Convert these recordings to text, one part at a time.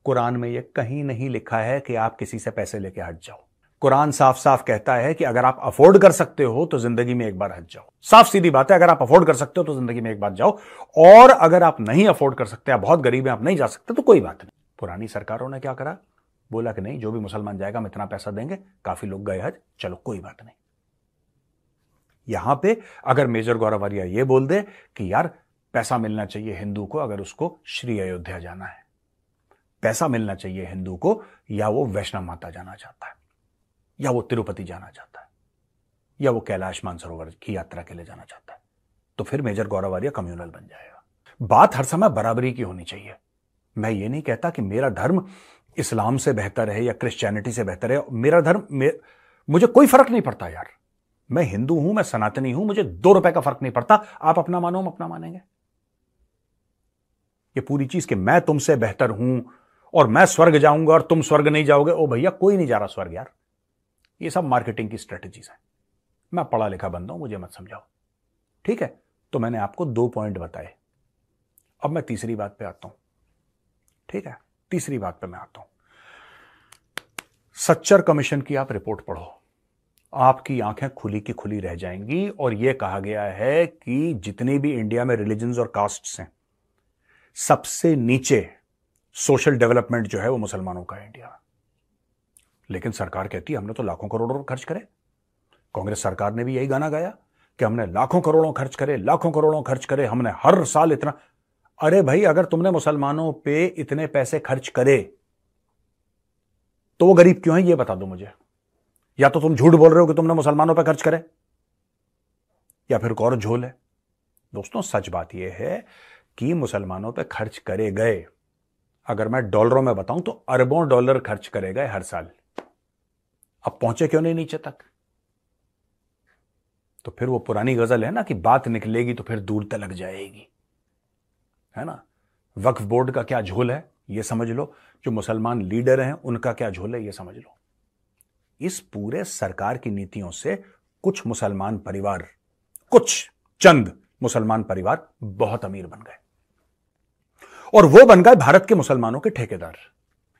कुरान में यह कहीं नहीं लिखा है कि आप किसी से पैसे लेके हज जाओ। कुरान साफ साफ कहता है कि अगर आप अफोर्ड कर सकते हो तो जिंदगी में एक बार हज जाओ। साफ सीधी बात है, अगर आप अफोर्ड कर सकते हो तो जिंदगी में एक बार जाओ, और अगर आप नहीं अफोर्ड कर सकते, आप बहुत गरीब हैं, आप नहीं जा सकते, तो कोई बात नहीं। पुरानी सरकारों ने क्या करा, बोला कि नहीं, जो भी मुसलमान जाएगा हम इतना पैसा देंगे, काफी लोग गए हज, चलो कोई बात नहीं। यहां पे अगर मेजर गौरवरिया ये बोल दे कि यार पैसा मिलना चाहिए हिंदू को अगर उसको श्री अयोध्या जाना है, पैसा मिलना चाहिए हिंदू को, या वो वैष्णव माता जाना चाहता है, या वो तिरुपति जाना चाहता है, या वो कैलाश मानसरोवर की यात्रा के लिए जाना चाहता है, तो फिर मेजर गौरवरिया कम्युनल बन जाएगा। बात हर समय बराबरी की होनी चाहिए। मैं ये नहीं कहता कि मेरा धर्म इस्लाम से बेहतर है या क्रिश्चियनिटी से बेहतर है। मेरा धर्म मुझे कोई फर्क नहीं पड़ता यार। मैं हिंदू हूं, मैं सनातनी हूं, मुझे 2 रुपए का फर्क नहीं पड़ता। आप अपना मानो, हम अपना मानेंगे। ये पूरी चीज कि मैं तुमसे बेहतर हूं और मैं स्वर्ग जाऊंगा और तुम स्वर्ग नहीं जाओगे, ओ भैया कोई नहीं जा रहा स्वर्ग यार। ये सब मार्केटिंग की स्ट्रेटजीज है। मैं पढ़ा लिखा बंदा हूं, मुझे मत समझाओ, ठीक है। तो मैंने आपको 2 पॉइंट बताए। अब मैं तीसरी बात पे आता हूं, ठीक है। तीसरी बात पे मैं आता हूं। सच्चर कमीशन की आप रिपोर्ट पढ़ो, आपकी आंखें खुली की खुली रह जाएंगी। और यह कहा गया है कि जितनी भी इंडिया में रिलीजन्स और कास्ट्स हैं, सबसे नीचे सोशल डेवलपमेंट जो है वो मुसलमानों का है इंडिया में। लेकिन सरकार कहती है हमने तो लाखों करोड़ों खर्च करे। कांग्रेस सरकार ने भी यही गाना गाया कि हमने लाखों करोड़ों खर्च करे, लाखों करोड़ों खर्च करे, हमने हर साल इतना। अरे भाई, अगर तुमने मुसलमानों पे इतने पैसे खर्च करे तो वो गरीब क्यों है, ये बता दो मुझे। या तो तुम झूठ बोल रहे हो कि तुमने मुसलमानों पे खर्च करे, या फिर और झोल है। दोस्तों, सच बात यह है कि मुसलमानों पे खर्च करे गए, अगर मैं डॉलरों में बताऊं तो अरबों डॉलर खर्च करे गए हर साल। अब पहुंचे क्यों नहीं नीचे तक? तो फिर वो पुरानी गजल है ना कि बात निकलेगी तो फिर दूर तलक जाएगी, है ना। वक्फ बोर्ड का क्या झोल है ये समझ लो, जो मुसलमान लीडर हैं उनका क्या झोल है ये समझ लो। इस पूरे सरकार की नीतियों से कुछ मुसलमान परिवार, कुछ चंद मुसलमान परिवार बहुत अमीर बन गए, और वो बन गए भारत के मुसलमानों के ठेकेदार।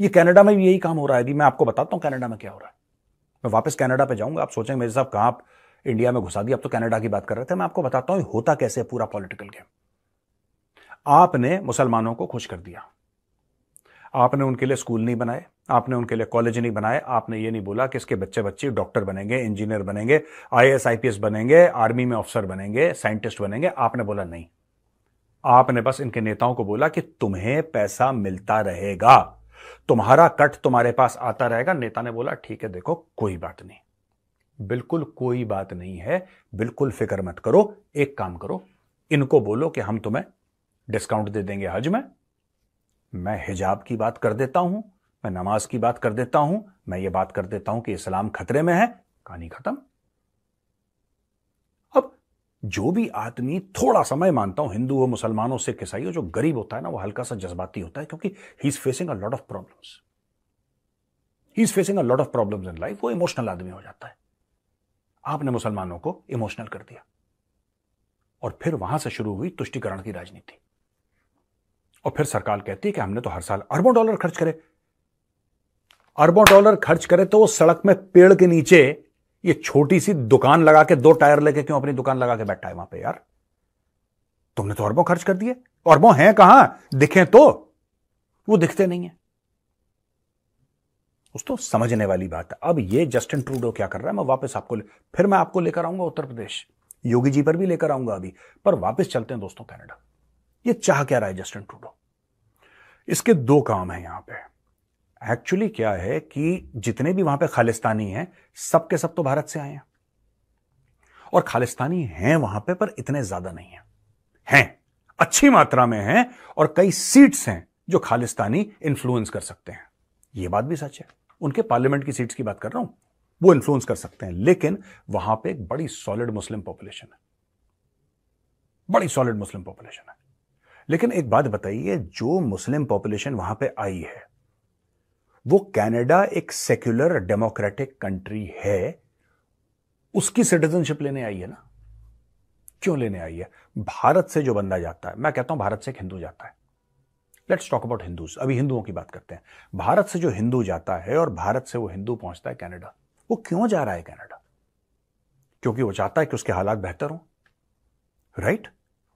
ये कनाडा में भी यही काम हो रहा है। मैं आपको बताता हूं कनाडा में क्या हो रहा है। मैं वापस कनाडा पे जाऊंगा, आप सोचेंगे मेरे साहब कहां आप इंडिया में घुसा दिया, अब तो कनाडा की बात कर रहे थे। मैं आपको बताता हूं होता कैसे पूरा पॉलिटिकल गेम। आपने मुसलमानों को खुश कर दिया, आपने उनके लिए स्कूल नहीं बनाए, आपने उनके लिए कॉलेज नहीं बनाए, आपने ये नहीं बोला कि इसके बच्चे बच्चे डॉक्टर बनेंगे, इंजीनियर बनेंगे, आईएएस आईपीएस बनेंगे, आर्मी में ऑफिसर बनेंगे, साइंटिस्ट बनेंगे। आपने बोला नहीं, आपने बस इनके नेताओं को बोला कि तुम्हें पैसा मिलता रहेगा, तुम्हारा कट तुम्हारे पास आता रहेगा। नेता ने बोला ठीक है, देखो कोई बात नहीं, बिल्कुल कोई बात नहीं है, बिल्कुल फिक्र मत करो। एक काम करो, इनको बोलो कि हम तुम्हें डिस्काउंट दे देंगे हज में, मैं हिजाब की बात कर देता हूं, मैं नमाज की बात कर देता हूं, मैं ये बात कर देता हूं कि इस्लाम खतरे में है, कहानी खत्म। अब जो भी आदमी थोड़ा सा, मैं मानता हूं हिंदू हो, मुसलमान हो, सिख ईसाई हो, जो गरीब होता है ना वो हल्का सा जज्बाती होता है, क्योंकि he is facing a lot of problems, he is facing a lot of problems in life. वो इमोशनल आदमी हो जाता है। आपने मुसलमानों को इमोशनल कर दिया, और फिर वहां से शुरू हुई तुष्टीकरण की राजनीति। और फिर सरकार कहती है कि हमने तो हर साल अरबों डॉलर खर्च करे। अरबों डॉलर खर्च करे तो वो सड़क में पेड़ के नीचे ये छोटी सी दुकान लगा के 2 टायर लेके क्यों अपनी दुकान लगा के बैठा है वहां पे यार? तुमने तो अरबों खर्च कर दिए। अरबों हैं कहां? दिखे तो, वो दिखते नहीं है। दोस्तों, समझने वाली बात है। अब ये जस्टिन ट्रूडो क्या कर रहा है, मैं वापस फिर मैं आपको लेकर आऊंगा उत्तर प्रदेश, योगी जी पर भी लेकर आऊंगा अभी, पर वापस चलते हैं दोस्तों कनाडा। ये चाह क्या रहा है जस्टिन ट्रूडो? इसके 2 काम हैं यहां पे। एक्चुअली क्या है कि जितने भी वहां पे खालिस्तानी हैं, सब के सब तो भारत से आए हैं, और खालिस्तानी हैं वहां पे, पर इतने ज्यादा नहीं हैं, अच्छी मात्रा में हैं, और कई सीट्स हैं जो खालिस्तानी इंफ्लुएंस कर सकते हैं। यह बात भी सच है। उनके पार्लियामेंट की सीट्स की बात कर रहा हूं, वो इंफ्लुएंस कर सकते हैं। लेकिन वहां पे एक बड़ी सॉलिड मुस्लिम पॉपुलेशन है, बड़ी सॉलिड मुस्लिम पॉपुलेशन है। लेकिन एक बात बताइए, जो मुस्लिम पॉपुलेशन वहां पे आई है, वो कनाडा एक सेक्युलर डेमोक्रेटिक कंट्री है, उसकी सिटीजनशिप लेने आई है ना। क्यों लेने आई है? भारत से जो बंदा जाता है, मैं कहता हूं भारत से एक हिंदू जाता है, लेट्स टॉक अबाउट हिंदूज। अभी हिंदुओं की बात करते हैं। भारत से जो हिंदू जाता है और भारत से वो हिंदू पहुंचता है कनाडा, वो क्यों जा रहा है कनाडा? क्योंकि वो चाहता है कि उसके हालात बेहतर हों, राइट?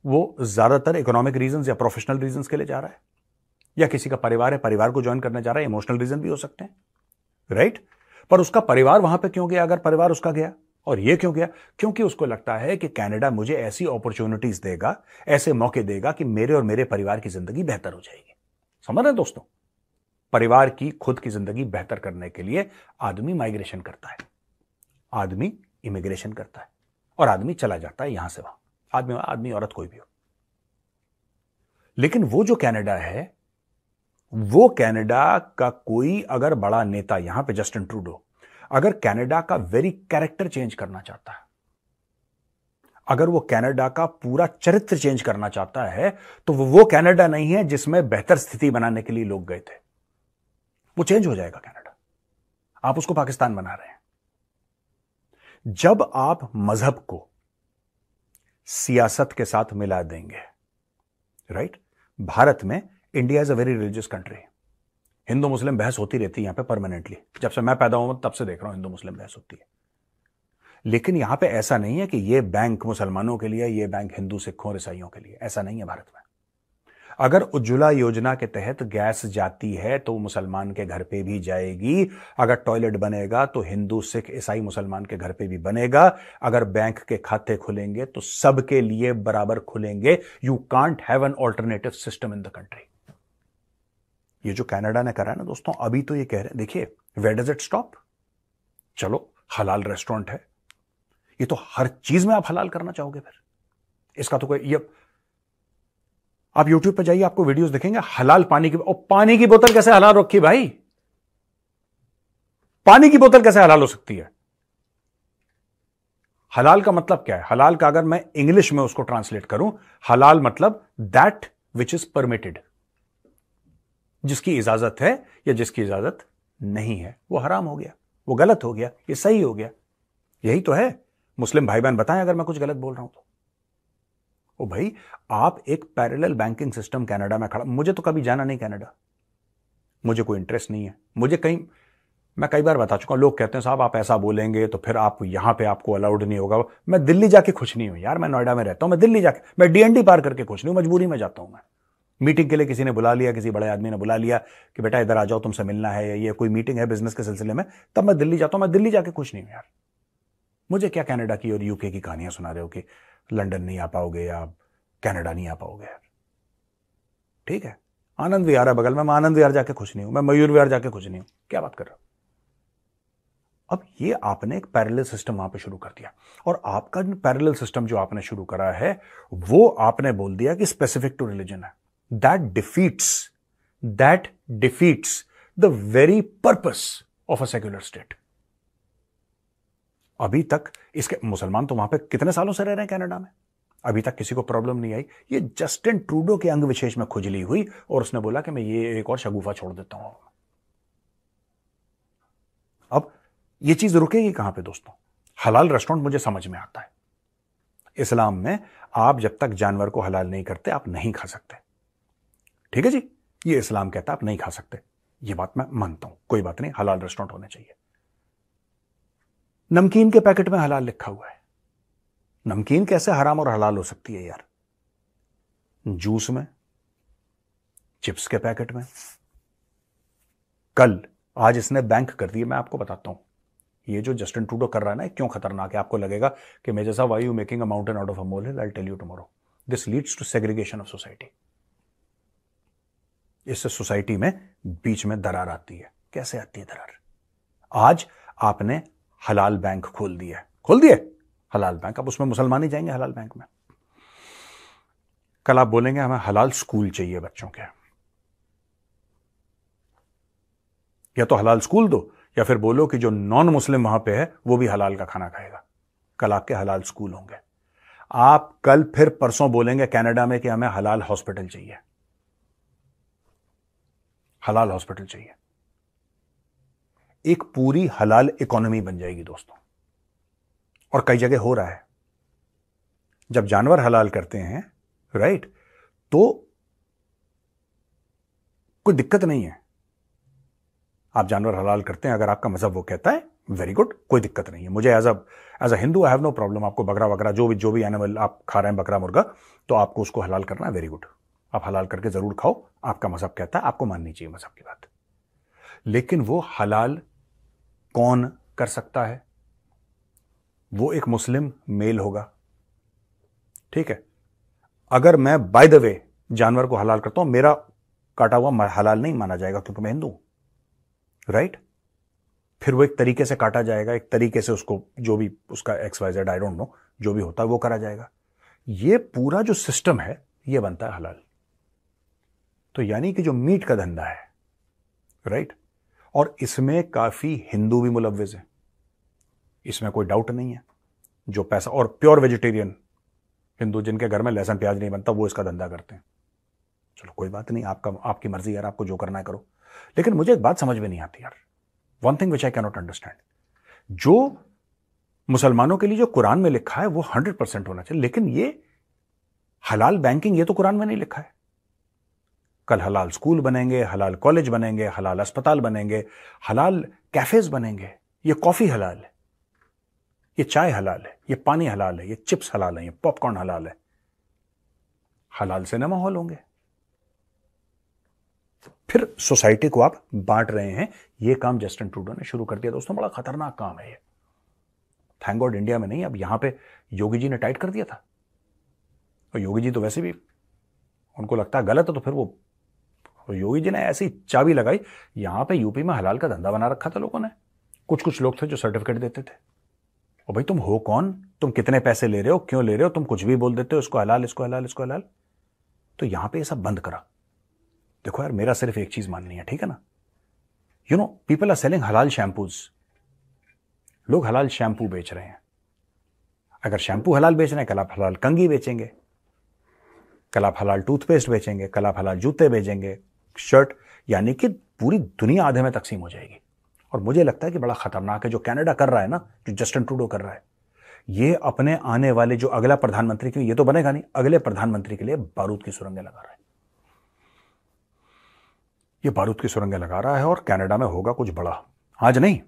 वो ज्यादातर इकोनॉमिक रीजंस या प्रोफेशनल रीजंस के लिए जा रहा है, या किसी का परिवार है, परिवार को ज्वाइन करने जा रहा है, इमोशनल रीजन भी हो सकते हैं, राइट? पर उसका परिवार वहां पे क्यों गया? अगर परिवार उसका गया, और ये क्यों गया? क्योंकि उसको लगता है कि कनाडा मुझे ऐसी अपॉर्चुनिटीज देगा, ऐसे मौके देगा कि मेरे और मेरे परिवार की जिंदगी बेहतर हो जाएगी। समझ रहे हैं दोस्तों? परिवार की, खुद की जिंदगी बेहतर करने के लिए आदमी माइग्रेशन करता है, आदमी इमिग्रेशन करता है, और आदमी चला जाता है यहां से वहां, आदमी औरत कोई भी हो। लेकिन वो जो कनाडा है, वो कनाडा का कोई अगर बड़ा नेता, यहां पे जस्टिन ट्रूडो, अगर कनाडा का वेरी कैरेक्टर चेंज करना चाहता है, अगर वो कनाडा का पूरा चरित्र चेंज करना चाहता है, तो वो कनाडा नहीं है जिसमें बेहतर स्थिति बनाने के लिए लोग गए थे। वो चेंज हो जाएगा कनाडा। आप उसको पाकिस्तान बना रहे हैं। जब आप मजहब को सियासत के साथ मिला देंगे, राइट? भारत में, India is a very religious country. Hindu Muslim बहस होती रहती है यहां पे परमानेंटली। जब से मैं पैदा हुआ तब से देख रहा हूं हिंदू मुस्लिम बहस होती है। लेकिन यहां पे ऐसा नहीं है कि ये बैंक मुसलमानों के लिए, ये बैंक हिंदू सिखों और ईसाइयों के लिए, ऐसा नहीं है भारत में। अगर उज्ज्वला योजना के तहत गैस जाती है तो मुसलमान के घर पे भी जाएगी। अगर टॉयलेट बनेगा तो हिंदू सिख ईसाई मुसलमान के घर पे भी बनेगा। अगर बैंक के खाते खुलेंगे तो सबके लिए बराबर खुलेंगे। You can't have an alternative system in the country. ये जो कनाडा ने करा है ना दोस्तों, अभी तो ये कह रहे हैं, देखिए वेयर डज इट स्टॉप? चलो हलाल रेस्टोरेंट है, ये तो हर चीज में आप हलाल करना चाहोगे फिर? इसका तो कोई, ये आप यूट्यूब पे जाइए, आपको वीडियोस दिखेंगे हलाल पानी की, और पानी की बोतल कैसे हलाल रखी भाई? पानी की बोतल कैसे हलाल हो सकती है? हलाल का मतलब क्या है? हलाल का अगर मैं इंग्लिश में उसको ट्रांसलेट करूं, हलाल मतलब दैट विच इज परमिटेड, जिसकी इजाजत है या जिसकी इजाजत नहीं है, वो हराम हो गया, वो गलत हो गया, ये सही हो गया। यही तो है। मुस्लिम भाई बहन बताएं अगर मैं कुछ गलत बोल रहा हूं तो। ओ भाई, आप एक पैरेलल बैंकिंग सिस्टम कनाडा में खड़ा, मुझे तो कभी जाना नहीं कनाडा, मुझे कोई इंटरेस्ट नहीं है। मुझे कहीं, मैं कई बार बता चुका हूं, लोग कहते हैं साहब आप ऐसा बोलेंगे तो फिर आप यहां पे आपको अलाउड नहीं होगा। मैं दिल्ली जाके खुश नहीं हूं यार, मैं नोएडा में रहता हूं, मैं दिल्ली जाके, मैं डीएनडी पार करके खुश नहीं हूं, मजबूरी में जाता हूं। मैं मीटिंग के लिए किसी ने बुला लिया, किसी बड़े आदमी ने बुला लिया कि बेटा इधर आ जाओ, तुमसे मिलना है, या ये कोई मीटिंग है बिजनेस के सिलसिले में, तब मैं दिल्ली जाता हूं। मैं दिल्ली जाके खुश नहीं हूं यार। मुझे क्या कनाडा की और यूके की कहानियां सुना रहे हो कि लंदन नहीं आ पाओगे या कनाडा नहीं आ पाओगे यार। ठीक है, आनंद विहार है बगल में, मैं आनंद विहार जाके खुश नहीं हूं, मैं मयूर विहार जाके खुश नहीं हूं, क्या बात कर रहे हो? अब ये आपने एक पैरेलल सिस्टम वहां पे शुरू कर दिया, और आपका पैरेलल सिस्टम जो आपने शुरू करा है, वो आपने बोल दिया कि स्पेसिफिक टू रिलीजन है। That defeats the very purpose of a secular state. अभी तक इसके मुसलमान तो वहां पे कितने सालों से रह रहे हैं कनाडा में, अभी तक किसी को प्रॉब्लम नहीं आई। ये जस्टिन ट्रूडो के अंग विशेष में खुजली हुई और उसने बोला कि मैं ये एक और शगुफा छोड़ देता हूं। अब ये चीज रुकेगी कहां पे दोस्तों? हलाल रेस्टोरेंट मुझे समझ में आता है। इस्लाम में आप जब तक जानवर को हलाल नहीं करते आप नहीं खा सकते। ठीक है जी, ये इस्लाम कहता है आप नहीं खा सकते, ये बात मैं मानता हूं, कोई बात नहीं, हलाल रेस्टोरेंट होने चाहिए। नमकीन के पैकेट में हलाल लिखा हुआ है, नमकीन कैसे हराम और हलाल हो सकती है यार? जूस में, चिप्स के पैकेट में। कल, आज इसने बैंक कर दिए, मैं आपको बताता हूं ये जो जस्टिन ट्रूडो कर रहा है ना, क्यों खतरनाक है। आपको लगेगा कि मैं जैसा why you making a mountain out of a molehill, I tell you tomorrow this leads to segregation of society. इससे सोसाइटी में बीच में दरार आती है। कैसे आती है दरार? आज आपने हलाल बैंक खोल दिया, खोल दिए हलाल बैंक, अब उसमें मुसलमान ही जाएंगे हलाल बैंक में। कल आप बोलेंगे हमें हलाल स्कूल चाहिए बच्चों के, या तो हलाल स्कूल दो, या फिर बोलो कि जो नॉन मुस्लिम वहां पे है वो भी हलाल का खाना खाएगा। कल आपके हलाल स्कूल होंगे। आप कल फिर परसों बोलेंगे कनाडा में कि हमें हलाल हॉस्पिटल चाहिए, हलाल हॉस्पिटल चाहिए। एक पूरी हलाल इकोनॉमी बन जाएगी दोस्तों, और कई जगह हो रहा है। जब जानवर हलाल करते हैं, राइट, तो कोई दिक्कत नहीं है, आप जानवर हलाल करते हैं, अगर आपका मजहब वो कहता है वेरी गुड, कोई दिक्कत नहीं है। मुझे as a Hindu I have no problem. आपको बकरा वगैरह जो भी एनिमल आप खा रहे हैं, बकरा मुर्गा, तो आपको उसको हलाल करना है, वेरी गुड, आप हलाल करके जरूर खाओ, आपका मजहब कहता है, आपको माननी चाहिए मजहब की बात। लेकिन वो हलाल कौन कर सकता है? वो एक मुस्लिम मेल होगा, ठीक है। अगर मैं बाय द वे जानवर को हलाल करता हूं, मेरा काटा हुआ हलाल नहीं माना जाएगा क्योंकि मैं हिंदू हूं, राइट? फिर वो एक तरीके से काटा जाएगा, एक तरीके से उसको जो भी उसका XYZ आई डोंट नो जो भी होता है वो करा जाएगा। ये पूरा जो सिस्टम है ये बनता है हलाल। तो यानी कि जो मीट का धंधा है, राइट, और इसमें काफी हिंदू भी मुलव्विज हैं, इसमें कोई डाउट नहीं है। जो पैसा, और प्योर वेजिटेरियन हिंदू जिनके घर में लहसुन प्याज नहीं बनता, वो इसका धंधा करते हैं। चलो कोई बात नहीं, आपकी मर्जी यार, आपको जो करना है करो। लेकिन मुझे एक बात समझ में नहीं आती यार, one thing which I can not understand, जो मुसलमानों के लिए जो कुरान में लिखा है वो 100% होना चाहिए, लेकिन ये हलाल बैंकिंग ये तो कुरान में नहीं लिखा है। कल हलाल स्कूल बनेंगे, हलाल कॉलेज बनेंगे, हलाल अस्पताल बनेंगे, हलाल कैफेज बनेंगे, ये कॉफी हलाल है, ये चाय हलाल है, ये पानी हलाल है, ये चिप्स हलाल है, ये पॉपकॉर्न हलाल है, हलाल सिनेमा हॉल होंगे। फिर सोसाइटी को आप बांट रहे हैं। ये काम जस्टिन ट्रूडो ने शुरू कर दिया दोस्तों, बड़ा खतरनाक काम है ये। थैंक गॉड इंडिया में नहीं, अब यहां पे योगी जी ने टाइट कर दिया था, और योगी जी तो वैसे भी उनको लगता है गलत है, तो फिर वो योगी जी ने ऐसी चाबी लगाई। यहां पे यूपी में हलाल का धंधा बना रखा था लोगों ने। कुछ लोग थे जो सर्टिफिकेट देते थे, और भाई तुम हो कौन, तुम कितने पैसे ले रहे हो, क्यों ले रहे हो, तुम कुछ भी बोल देते हो, इसको हलाल, इसको हलाल, इसको हलाल। तो यहां पे ये सब बंद करा। देखो यार, मेरा सिर्फ एक चीज माननी है, ठीक है ना, you know people are selling halal shampoos. लोग हलाल शैम्पू बेच रहे हैं। अगर शैम्पू हलाल बेच रहे हैं, कल आप हलाल कंघी बेचेंगे, कल आप हलाल टूथपेस्ट बेचेंगे, कल आप हलाल जूते बेचेंगे, शर्ट, यानी कि पूरी दुनिया आधे में तकसीम हो जाएगी। और मुझे लगता है कि बड़ा खतरनाक है जो कनाडा कर रहा है ना, जो जस्टिन ट्रूडो कर रहा है। ये अपने आने वाले जो अगला प्रधानमंत्री के लिए, ये तो बनेगा नहीं, अगले प्रधानमंत्री के लिए बारूद की सुरंगें लगा रहा है। ये बारूद की सुरंगें लगा रहा है, और कनाडा में होगा कुछ बड़ा। आज नहीं,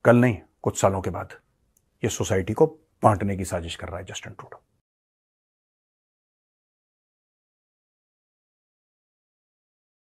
कल नहीं, कुछ सालों के बाद। ये सोसाइटी को बांटने की साजिश कर रहा है जस्टिन ट्रूडो।